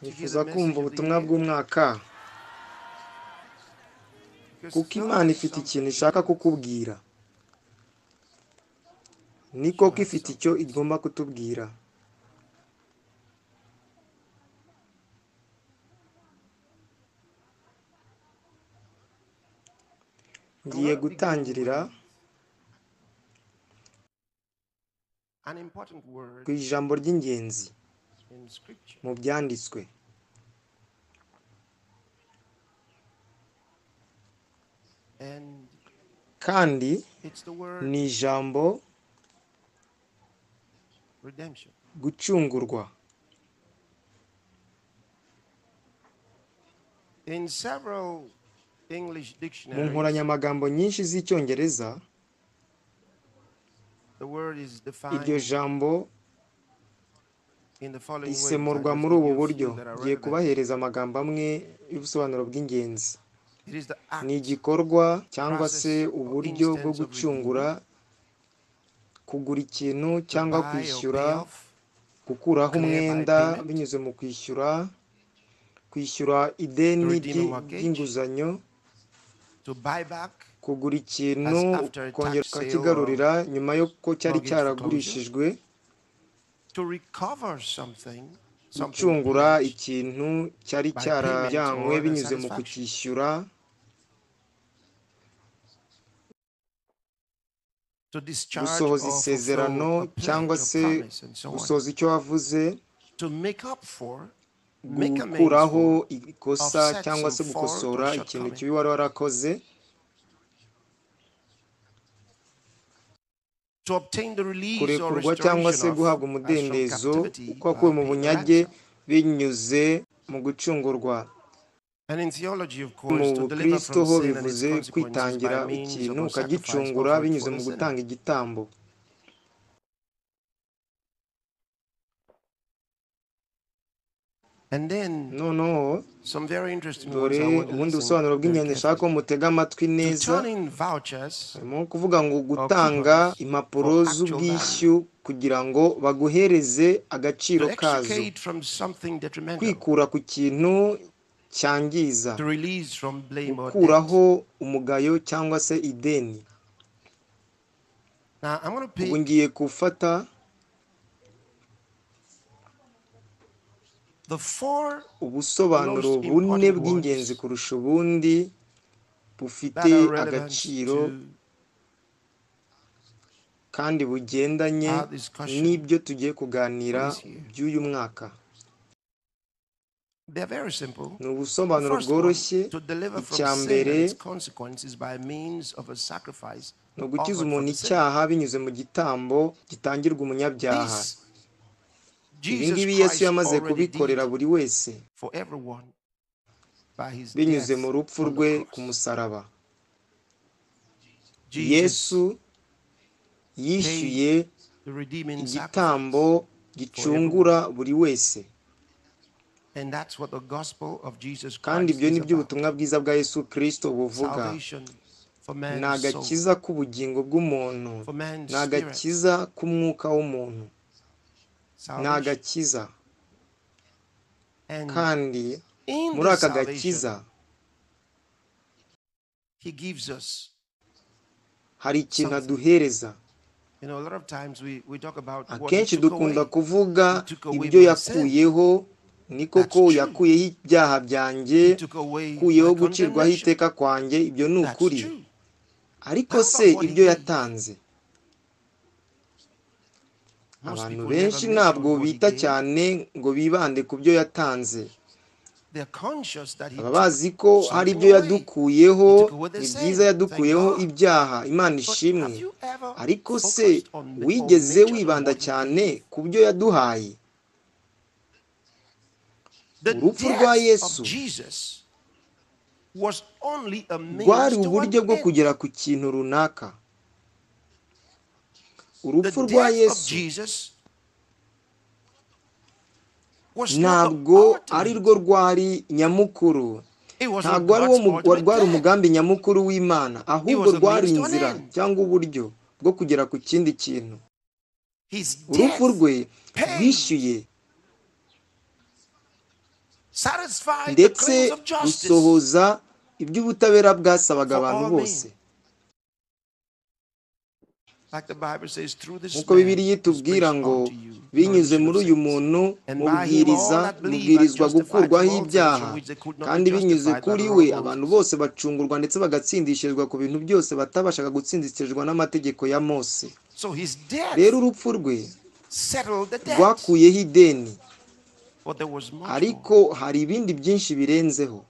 nifuza kumva ubutumwa bw'umwaka kuko Imana ifite ikintu ishaka kukubwira. Ni koko ifite icyo igomba kutubwira. Ngiye gutangirira ku ijambo ry'ingenzi mu byanditswe. Kandi ni ijambo gucungurwa. Mu nkoranyamagambo nyinshi z'icyongereza iryo jambo risemurwa muri ubu buryo. Ngiye kubahereza amagambo amwe y'ubusobanuro bw'ingenzi. Ni igikorwa cyangwa se uburyo bwo gucungura, kugura ikintu cyangwa kwishyura, gukuraho umwenda binyuze mu kwishyura ideni ry'inguzanyo, kugura ikintu ukongera ukakigarurira nyuma y'uko cyari cyaragurishijwe, gucungura ikintu cyari cyarajyanywe binyuze mu kukishyura, gusohoza isezerano cyangwa se gusohoza icyo wavuze, gukuraho ikosa cyangwa se gukosora ikintu kibi wari warakoze, kurekurwa cyangwa se guhabwa umudendezo uko wakuwe mu bunyage binyuze mu gucungurwa. Mu Bukristo ho bivuze kwitangira ikintu ukagicungura binyuze mu gutanga igitambo. Noneho dore ubundi busobanuro bw'ingenzi nshaka ko mutega amatwi neza. Harimo kuvuga ngo gutanga impapuro z'ubwishyu kugira ngo baguhereze agaciro kazo, kwikura ku kintu cyangiza, gukuraho umugayo cyangwa se ideni. Ubu ngiye gufata ubusobanuro bune bw'ingenzi kurusha ubundi bufite agaciro kandi bugendanye n'ibyo tugiye kuganira by'uyu mwaka. Ni ubusobanuro bworoshye. Icya mbere ni ugukiza umuntu icyaha binyuze mu gitambo gitangirwa umunyabyaha. Ibi ngibi Yesu yamaze kubikorera buri wese binyuze mu rupfu rwe ku musaraba. Yesu yishyuye igitambo gicungura buri wese. Kandi ibyo ni byo ubutumwa bwiza bwa Yesu Kristo buvuga. Ni agakiza k'ubugingo bw'umuntu, ni agakiza k'umwuka w'umuntu, ni agakiza. Kandi muri aka gakiza hari ikintu aduhereza. Akenshi dukunda kuvuga ibyo yakuyeho. Ni koko yakuyeho ibyaha byanjye, yakuyeho gucirwaho iteka kwanjye, ibyo ni ukuri. Ariko se ibyo yatanze? Abantu benshi ntabwo bita cyane ngo bibande ku byo yatanze. Baba bazi ko hari ibyo yadukuyeho, ni byiza, yadukuyeho ibyaha, Imana ishimwe. Ariko se wigeze wibanda cyane ku byo yaduhaye? Urupfu rwa Yesu rwari uburyo bwo kugera ku kintu runaka. Urupfu rwa Yesu ntabwo ari rwo rwari nyamukuru, ntabwo rwari umugambi nyamukuru w'Imana, ahubwo rwari inzira cyangwa uburyo bwo kugera ku kindi kintu. Urupfu rwe rwishyuye ndetse gusohoza iby'ubutabera bwasabaga abantu bose. Nk'uko Bibiliya itubwira ngo binyuze muri uyu muntu mubwirizwa gukurwaho ibyaha, kandi binyuze kuri we abantu bose bacungurwa ndetse bagatsindishirizwa ku bintu byose batabashaga gutsindishirizwa n'amategeko ya Mose. Rero urupfu rwe rwakuyeho ideni, ariko hari ibindi byinshi birenzeho.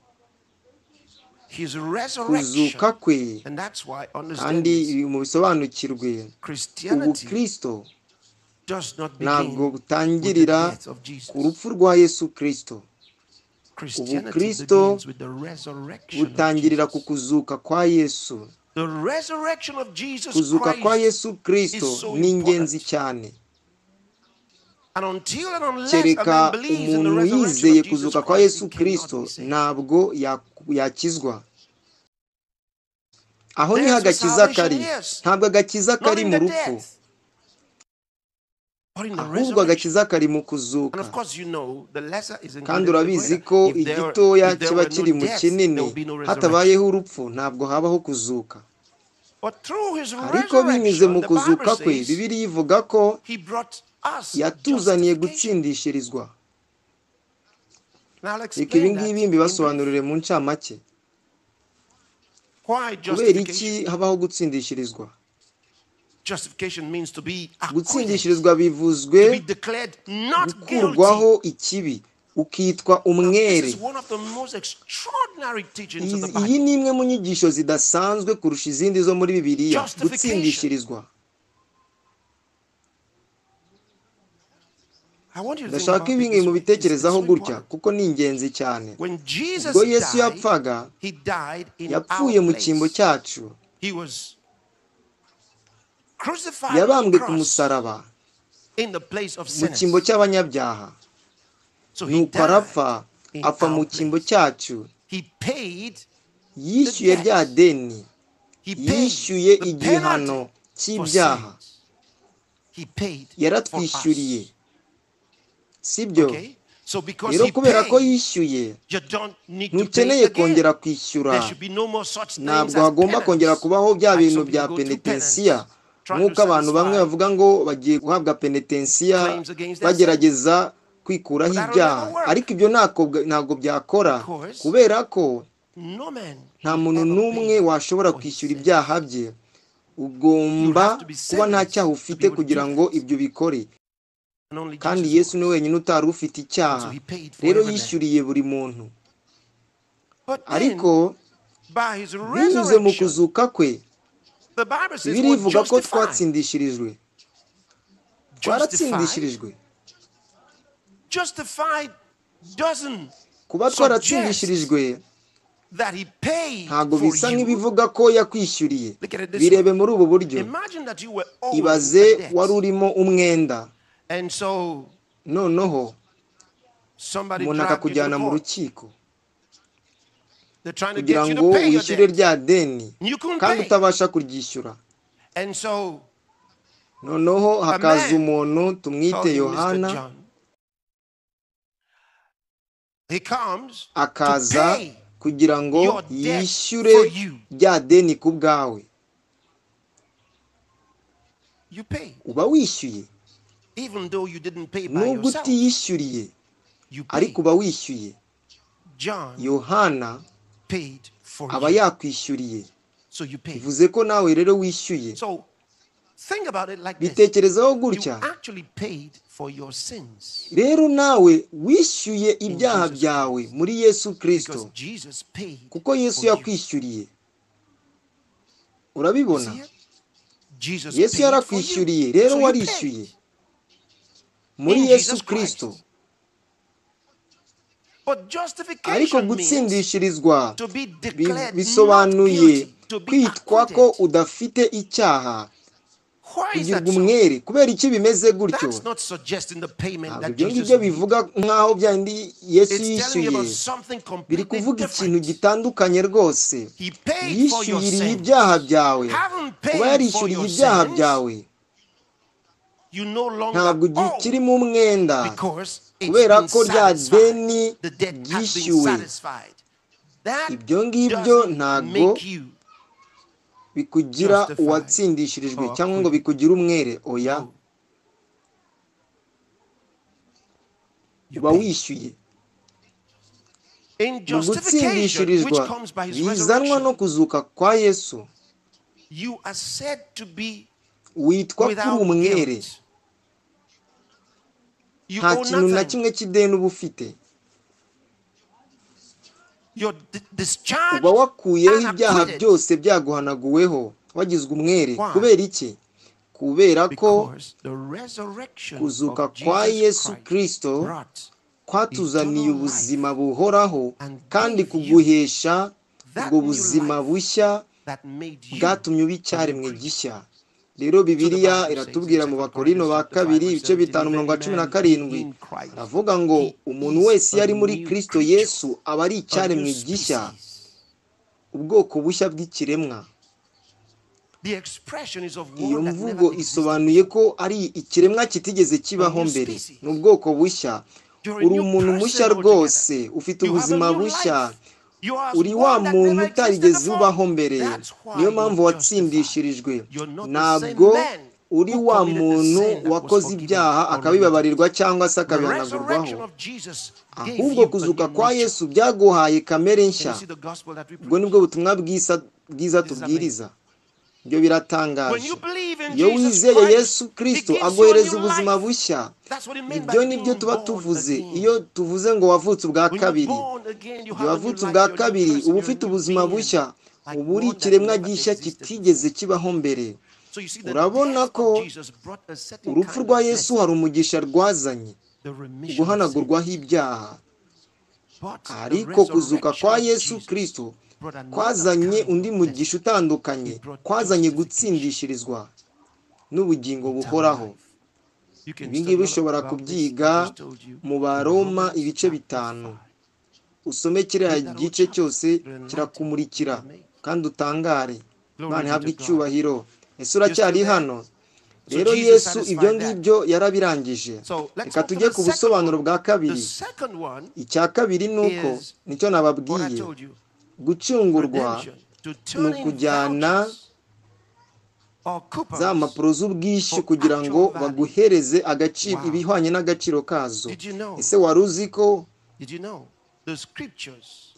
Kuzuka kwe, kandi mu bisobanukirwe, ubukristo ntabwo butangirira ku rupfu rwa Yesu Kristo. Ubukristo butangirira ku kuzuka kwa Yesu. Kuzuka kwa Yesu Kristo ni ingenzi cyane. Kereka umuntu yizeye kuzuka kwa Yesu Kristo ntabwo yakizwa. Aho niho agakiza kari. Ntabwo agakiza kari mu rupfu, ahubwo agakiza kari mu kuzuka. Kandi urabizi ko igitoya kiba kiri mu kinini. Hatabayeho urupfu ntabwo habaho kuzuka. Ariko binyuze mu kuzuka kwe, Bibiliya ivuga ko yatuzaniye gutsindishirizwa. Reka ibi ngibi mbibasobanurire mu ncamake. Kubera iki habaho gutsindishirizwa? Gutsindishirizwa bivuzwe gukurwaho ikibi, ukitwa umwere. Iyi ni imwe mu nyigisho zidasanzwe kurusha izindi zo muri Bibiliya. Gutsindishirizwa. Ndashaka ibingi mu bitekerezaho gutya kuko ni ingenzi cyane. Ubwo Yesu yapfaga, yapfuye mu cyimbo cyacu. Yabambwe ku musaraba mu cyimbo cy'abanyabyaha. Nuko arapfa, apfa mu cyimbo cyacu. Yishyuye rya deni, yishyuye igihano cy'ibyaha. Yaratwishyuriye. Sibyo? Rero kubera ko yishyuye, ntukeneye kongera kwishyura. Ntabwo hagomba kongera kubaho bya bintu bya penetensiya, nk'uko abantu bamwe bavuga ngo bagiye guhabwa penetensiya bagerageza kwikuraho ibyaha. Ariko ibyo ntabwo byakora, kubera ko nta muntu n'umwe washobora kwishyura ibyaha bye. Ugomba kuba nta cyaha ufite kugira ngo ibyo bikore. Kandi Yesu ni wenyine utari ufite icyaha. Rero yishyuriye buri muntu. Ariko binyuze mu kuzuka kwe, Bibiliya ivuga ko twatsindishirijwe. Twaratsindishirijwe. Kuba twaratsindishirijwe ntabwo bisa nk'ibivuga ko yakwishyuriye. Birebe muri ubu buryo. Ibaze wari urimo umwenda, noneho umuntu akakujyana mu rukiko kugira ngo wishyure rya deni kandi utabasha kuryishyura. Noneho hakaza umuntu tumwite Yohana, akaza kugira ngo yishyure rya deni ku bwawe. Uba wishyuye. Nubwo utiyishyuriye, ariko uba wishyuye. Yohana aba yakwishyuriye. Bivuze ko nawe rero wishyuye. Bitekerezaho gutya. Rero nawe wishyuye ibyaha byawe muri Yesu Kristo, kuko Yesu yakwishyuriye. Urabibona? Yesu yarakwishyuriye, rero warishyuye muri Yesu Kristo. Ariko gutsindishirizwa bisobanuye kwitwa ko udafite icyaha, kugirwa umwere. Kubera iki bimeze gutyo? Ibyo ngibyo bivuga nk'aho byandi Yesu yishyuye. Biri kuvuga ikintu gitandukanye rwose. Yishyuriye ibyaha byawe. Kuba yarishyuriye ibyaha byawe, ntabwo ukiri mu mwenda kubera ko rya deni ryishyuwe. Ibyo ngibyo ntabwo bikugira uwatsindishirijwe cyangwa ngo bikugira umwere. Oya, uba wishyuye. Mu gutsindishirizwa bizanwa no kuzuka kwa Yesu, witwa kuri umwere. Nta kintu na kimwe cy'ideni uba ufite. Uba wakuyeho ibyaha byose byaguhanaguweho, wagizwe umwere. Kubera iki? Kubera ko kuzuka kwa Yesu Kristo kwatuzaniye ubuzima buhoraho kandi kuguhesha ubwo buzima bushya bwatumye uba icyaremwe gishya. Rero Bibiliya iratubwira mu Bakorino ba kabiri ibice 5:17, aravuga ngo umuntu wese yari muri Kristo Yesu aba ari icyaremwe gishya, ubwoko bushya bw'ikiremwa. Iyo mvugo isobanuye ko ari ikiremwa kitigeze kibaho mbere, ni ubwoko bushya. Uri umuntu mushya rwose, ufite ubuzima bushya, uri wa muntu utarigeze ubaho mbere. Niyo mpamvu watsindishirijwe. Ntabwo uri wa muntu wakoze ibyaha akabibabarirwa cyangwa se akabihanagurwaho, ahubwo kuzuka kwa Yesu byaguhaye kamere nshya. Ubwo nibwo butumwa bwiza tubwiriza. Ibyo biratangaje. Iyo wizeye Yesu Kristo aguhereza ubuzima bushya. Ibyo nibyo tuba tuvuze iyo tuvuze ngo wavutse ubwa kabiri. Iyo wavutse ubwa kabiri uba ufite ubuzima bushya, uba uri ikiremwa gishya kitigeze kibaho mbere. Urabona ko urupfu rwa Yesu hari umugisha rwazanye, guhanagurwaho ibyaha. Ariko kuzuka kwa Yesu Kristo kwazanye undi mugisha utandukanye, kwazanye gutsindishirizwa n'ubugingo buhoraho. Ibi ngibi ushobora kubyiga mu Baroma ibice 5. Usome kiriya gice cyose kirakumurikira kandi utangare. Imana ihabwe icyubahiro. Ese uracyari hano? Rero Yesu ibyo ngibyo yarabirangije. Reka tujye ku busobanuro bwa kabiri. Icya kabiri nuko nicyo nababwiye, gucungurwa ni ukujyana za mpapuro z'ubwishyu kugira ngo baguhereze agaciro, ibihwanye n'agaciro kazo. Ese wari uzi ko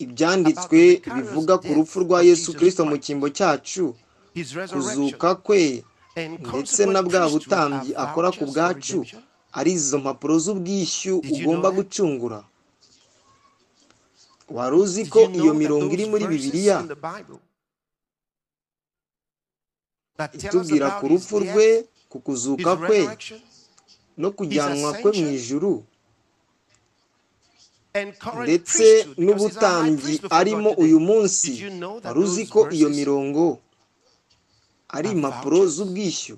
ibyanditswe bivuga ku rupfu rwa Yesu Kristo mu cyimbo cyacu, kuzuka kwe ndetse na bwa butambyi akora ku bwacu ari izo mpapuro z'ubwishyu ugomba gucungura? Wari uzi ko iyo mirongo iri muri Bibiliya itubwira ku rupfu rwe, ku kuzuka kwe no kujyanwa kwe mu ijuru, ndetse n'ubutambyi arimo uyu munsi? Wari uzi ko iyo mirongo ari impapuro z'ubwishyu?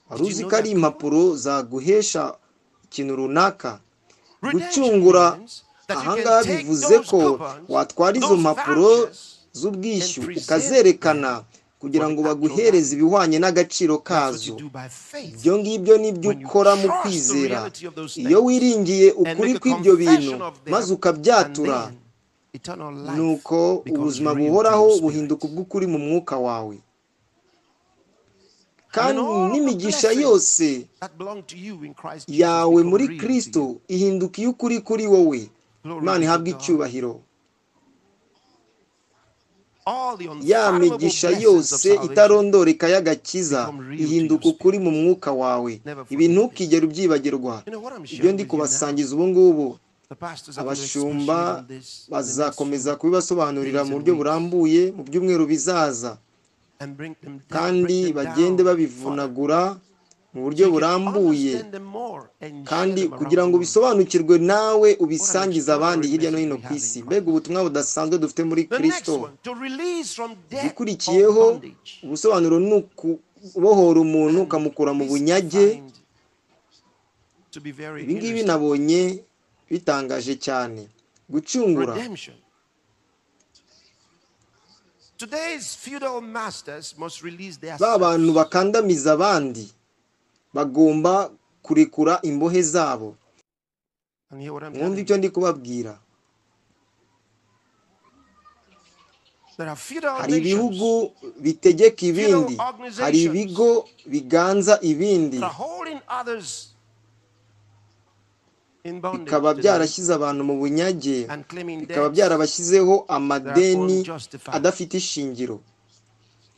Wari uzi ko ari impapuro zaguhesha ikintu runaka? Gucungura ahangaha bivuze ko watwara izo mpapuro z'ubwishyu ukazerekana kugira ngo baguhereze ibihwanye n'agaciro kazo. Ibyo ngibyo nibyo ukora mu kwizera. Iyo wiringiye ukuri kw'ibyo bintu maze ukabyatura, nuko ubuzima buhoraho buhinduka ubw'ukuri mu mwuka wawe, kandi n'imigisha yose yawe muri Kristo ihinduka iy'ukuri kuri wowe. Imana ihabwe icyubahiro. Ya migisha yose itarondoreka y'agakiza ihinduka ukuri mu mwuka wawe. Ibi ntukigere ubyibagirwa. Ibyo ndi kubasangiza ubu ngubu, abashumba bazakomeza kubibasobanurira mu buryo burambuye mu byumweru bizaza, kandi bagende babivunagura mu buryo burambuye, kandi kugira ngo bisobanukirwe nawe ubisangiza abandi hirya no hino ku isi. Mbega ubutumwa budasanzwe dufite muri Kristo. Gikurikiyeho ubusobanuro ni ukubohora umuntu ukamukura mu bunyage. Ibi ngibi nabonye bitangaje cyane. Gucungura. Ba bantu bakandamiza abandi bagomba kurekura imbohe zabo. And hear what I'm Mwumva telling icyo you. ndi kubabwira. There are feudal Hari nations ibihugu bitegeka ibindi, hari ibigo biganza ibindi, that are holding others in bondage bikaba today byarashyize abantu mu bunyage, and claiming bikaba debts byarabashyizeho that are amadeni unjustified. adafite ishingiro.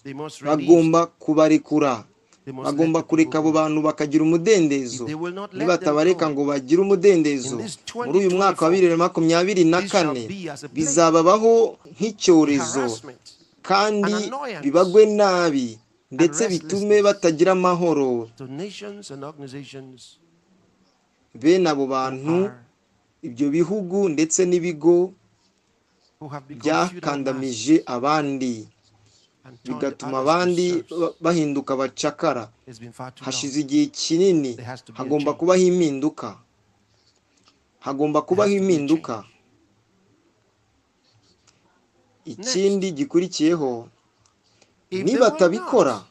They must release. Bagomba kubarekura, They must bagomba let the kureka people abo go. bantu bakagira umudendezo. If they will not let them Nibatabareka go, ngo bagire umudendezo, in this muri uyu mwaka wa 2024, 2024 this shall be as a plague, bizababaho nk'icyorezo harassment, kandi an annoyance, bibagwe nabi ndetse and bitume batagira amahoro. to nations and organizations Bene abo who bantu, are ibyo bihugu ndetse n'ibigo who have become feudal byakandamije masters abandi, and turned bigatuma others to abandi serfs. bahinduka abacakara. It's been far too long. Hashize igihe kinini, There has to be a hagomba change. kubaho impinduka, hagomba kubaho There has to be a impinduka. change. Ikindi gikurikiyeho, If they niba will batabikora, not,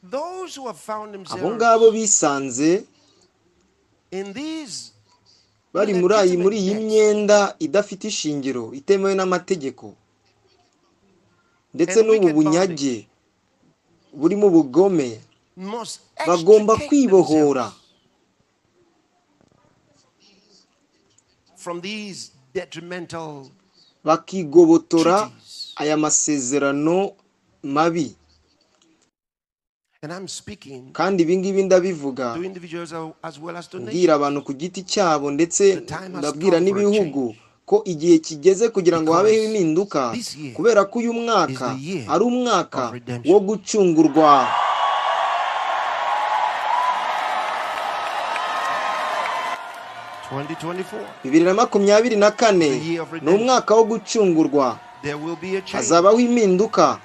those who have found abo themselves ngabo bisanze in these bari muri illegitimate iyi debts myenda idafite ishingiro, itemewe n'amategeko, ndetse and n'ubu wicked bunyage bondage burimo ubugome, must bagomba extricate kwibohora themselves from these detrimental bakigobotora treaties. aya masezerano mabi. And I'm speaking Kandi ibi ngibi ndabivuga to individuals as well as to mbwira nations. abantu ku giti cyabo, ndetse The time has ndabwira come for a n'ibihugu change. ko igihe kigeze kugira ngo habeho Because impinduka, this year kubera ko uyu mwaka is the year ari umwaka of redemption. wo gucungurwa. The year of 2024 ni umwaka wo gucungurwa. There will be a change. Hazabaho impinduka.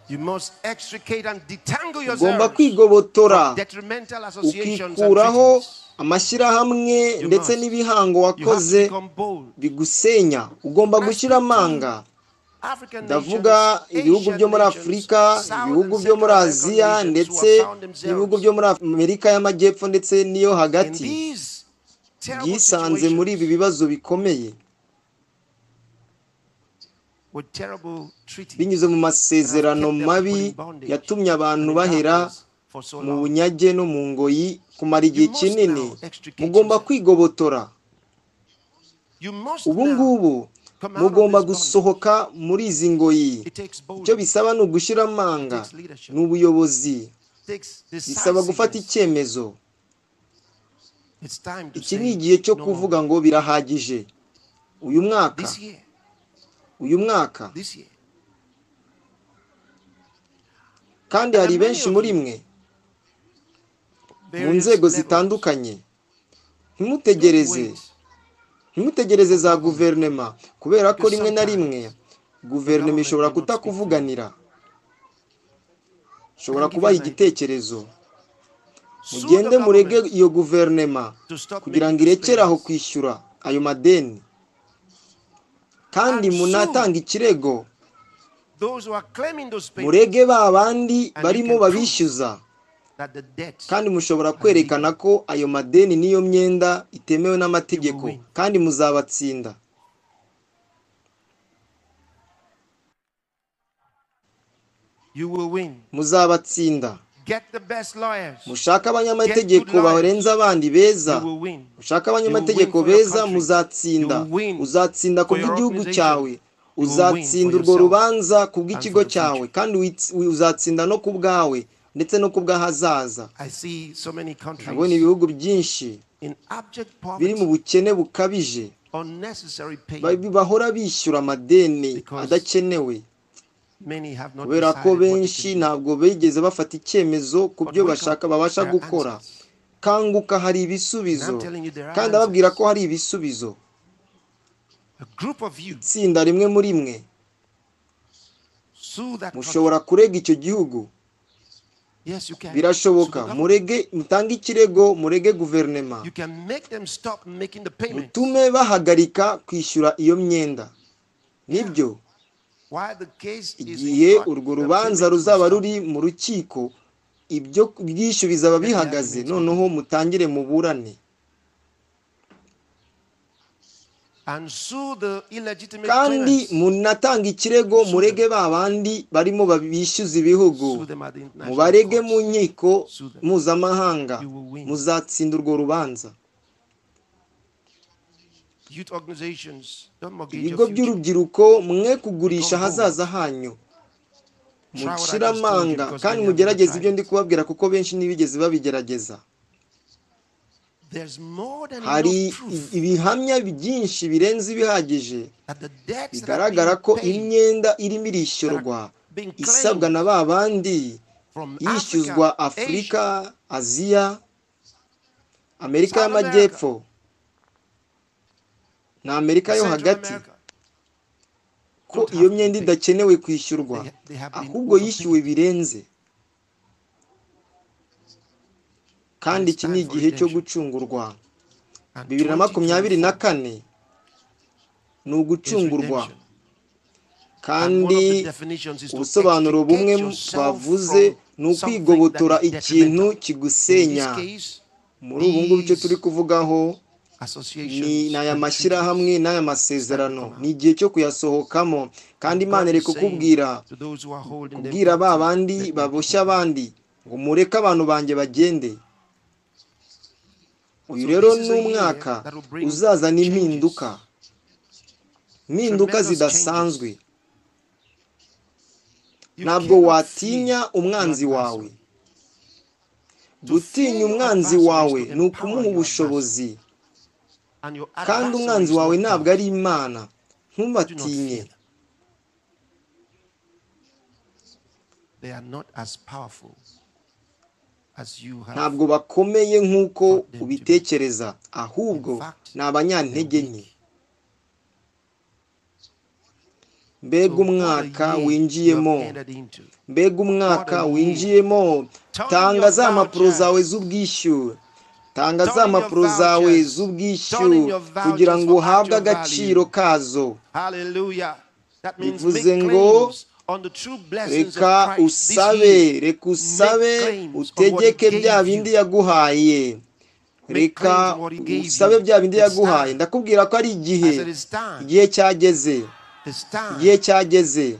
You must extricate and detangle Ugomba yourselves kwigobotora, from detrimental associations and ukikuraho treaties. amashyirahamwe You ndetse must. n'ibihango You have to wakoze become bold. bigusenya. Ugomba And I gushyira speak to amanga. African Ndavuga nations, ibihugu Asian byo muri nations, Afurika, South ibihugu and byo muri Central Aziya, American nations who ndetse have found ibihugu themselves byo muri Amerika y'Amajyepfo ndetse n'iyo in hagati, these terrible byisanze muri ibi situations bibazo bikomeye with terrible treaties binyuze mu that have masezerano kept them mabi put in bondage yatumye and abantu in bahera darkness for so mu long. bunyage no mu ngoyi kumara igihe You must kinini. now extricate Mugomba yourself. kwigobotora. You must Ubu now ngubu come out of mugomba this bondage. gusohoka muri izi ngoyi. It takes Icyo boldness, bisaba ni ugushyira amanga, takes leadership, ni ubuyobozi, takes bisaba gufata decisiveness. icyemezo. It's time to Iki ni say igihe cyo no kuvuga more. ngo birahagije. Uyu mwaka, This year, uyu mwaka. this year. Kandi hari benshi muri mwe mu nzego zitandukanye, ntimutegereze za guverinoma, kubera ko rimwe na rimwe guverinoma ishobora kutakuvuganira, ishobora kubaha igitekerezo. Mugende murege iyo guverinoma kugira ngo irekere aho kwishyura ayo madeni, kandi munatanga ikirego, murege ba bandi barimo babishyuza, kandi mushobora kwerekana ko ayo madeni n'iyo myenda itemewe n'amategeko, kandi muzabatsinda. Muzabatsinda. Mushaka abanyamategeko barenza abandi beza, mushaka abanyamategeko beza, muzatsinda. Uzatsinda ku bw'igihugu cyawe, uzatsinda urwo rubanza ku bw'ikigo cyawe, kandi uzatsinda no ku bwawe ndetse no ku bw'ahazaza. Ndabona ibihugu byinshi biri mu bukene bukabije, bahora bishyura amadeni adakenewe, kubera ko benshi ntabwo bigeze bafata icyemezo ku byo babasha gukora. Kanguka, hari ibisubizo, kandi ababwira ko hari ibisubizo. Itsinda rimwe muri mwe mushobora kurega icyo gihugu. Birashoboka. Mutange ikirego, murege guverinoma, mutume bahagarika kwishyura iyo myenda. nibyo While the case is igihe in court, urwo the rubanza payment ruzaba will ruri mu rukiko, ibyo byishyu bizaba bihagaze, noneho mutangire muburane and sue the illegitimate kandi claimants. munatanga ikirego murege babandi barimo babishyuza ibihugu, Sue them at the international mubarege mu courts. nkiko Sue them. mpuzamahanga, You will win. muzatsinda urwo rubanza. Youth organizations, don't mortgage Ibigo your future. by'urubyiruko mwe kugurisha ahazaza hanyu, mushira amanga kandi mugerageze ibyo ndi kubabwira kuko benshi ntibigeze babigerageza. There's more than Hari enough proof ibihamya byinshi birenze ibihagije that the debts that bigaragara are ko being paid imyenda irimo irishyurwa being isabwa claimed na ba bandi from yishyuzwa Africa, Asia, Afurika, Aziya, Amerika South y'Amajyepfo na Amerika yo Central hagati, America, ko don't iyo have to myenda pay. idakenewe kwishyurwa, They have been ahubwo yishyuwe overpaid. birenze. Kandi iki ni time for igihe cyo redemption. gucungurwa. And 2024 ni is ugucungurwa, redemption. And one of kandi the definitions is to ubusobanuro bumwe extricate yourself twavuze from ni ukwigobotora something that is ikintu detrimental. In kigusenya. this case, Muri ubu ngubu icyo turi kuvugaho associations ni aya and mashyirahamwe n'aya masezerano, ni igihe cyo kuyasohokamo. Kandi Imana iri God is saying kukubwira to those who are holding them kubwira ba captive, bandi let me baboshya abandi ngo mureke abantu banjye bagende. Uyu rero ni umwaka uzazana impinduka, impinduka zidasanzwe. Ntabwo watinya umwanzi wawe. Gutinya umwanzi wawe ni ukumuha ubushobozi, and your kandi adversary umwanzi is wawe not ntabwo God. ari Imana. Do not Ntubatinye, fear. They are not as powerful as you have. ntabwo bakomeye nk'uko ubitekereza, ahubwo ni abanyantege nke. Mbega umwaka winjiyemo, mbega umwaka winjiyemo. Tanga za mpapuro zawe z'ubwishyu, tanga za mpapuro zawe z'ubwishyu kugira ngo uhabwe agaciro kazo. Hallelujah. That means Bivuze make ngo claims on the true blessings reka of Christ this usabe, year. reka usabe claims on what he utegeke gave bya you. bindi yaguhaye, reka usabe bya bindi yaguhaye. Ndakubwira ko ari I igihe, said it's time. igihe cyageze, It's time. igihe cyageze.